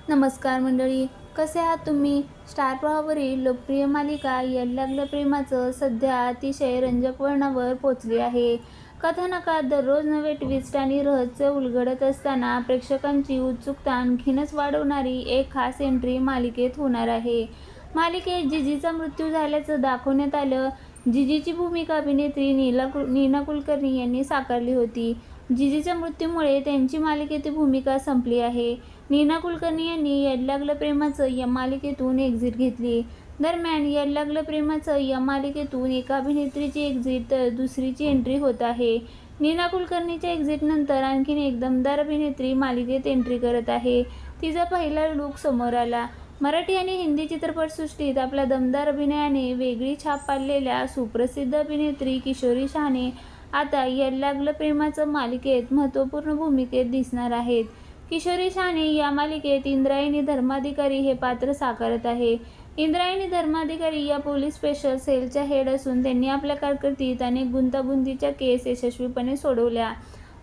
नमस्कार मंडळी, कसे आहात तुम्ही? स्टार प्रवाहावरील लोकप्रिय मालिका याड लागलं प्रेमाचं सध्या अतिशय रंजक वळणावर पोहोचली आहे. कथानकात दररोज नवे ट्विस्ट आणि रहस्य उलगडत असताना प्रेक्षकांची उत्सुकता आणखीनच वाढवणारी एक खास एंट्री मालिकेत होणार आहे. मालिकेत जिजीचा मृत्यू झाल्याचं दाखवण्यात आलं. जिजीची भूमिका अभिनेत्री नीना कुलकर्णी यांनी साकारली होती. जिजीच्या मृत्यूमुळे त्यांची मालिकेतील भूमिका संपली आहे. नीना कुलकर्णी यांनी याड लागलं प्रेमाचं या मालिकेतून एक्झिट घेतली. दरम्यान याड लागलं प्रेमाचं या मालिकेतून एका अभिनेत्रीची एक्झिट तर दुसरीची एंट्री होत आहे. नीना कुलकर्णीच्या एक्झिटनंतर आणखीन एक दमदार अभिनेत्री मालिकेत एंट्री करत आहे. तिचा पहिला लूक समोर आला. मराठी आणि हिंदी चित्रपटसृष्टीत आपल्या दमदार अभिनयाने वेगळी छाप पाडलेल्या सुप्रसिद्ध अभिनेत्री किशोरी शहाणे आता याड लागलं प्रेमाचं मालिकेत महत्त्वपूर्ण भूमिकेत दिसणार आहेत. किशोरी शहाणे या मालिकेत इंद्रायणी धर्माधिकारी हे पात्र साकारत आहे. इंद्रायणी धर्माधिकारी या पोलीस स्पेशल सेलच्या हेड असून त्यांनी आपल्या कारकिर्दीत अनेक गुंतागुंतीच्या केस यशस्वीपणे सोडवल्या.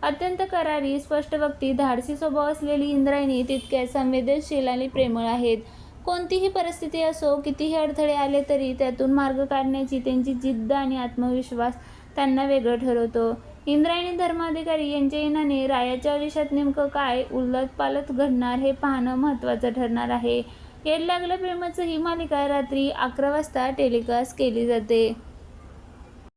अत्यंत करारी, स्पष्टवक्ती, धाडसी स्वभाव असलेली इंद्रायणी तितक्याच संवेदनशील आणि प्रेमळ आहेत. कोणतीही परिस्थिती असो, कितीही अडथळे आले तरी त्यातून मार्ग काढण्याची त्यांची जिद्द आणि आत्मविश्वास त्यांना वेगळं ठरवतो. इंद्रायणी धर्माधिकारी यांच्या येण्याने रायाच्या आयुष्यात नेमकं काय उलथपालथ घडणार हे पाहणं महत्त्वाचं ठरणार आहे. याड लागलं प्रेमाचं ही मालिका रात्री 11 वाजता टेलिकास्ट केली जाते.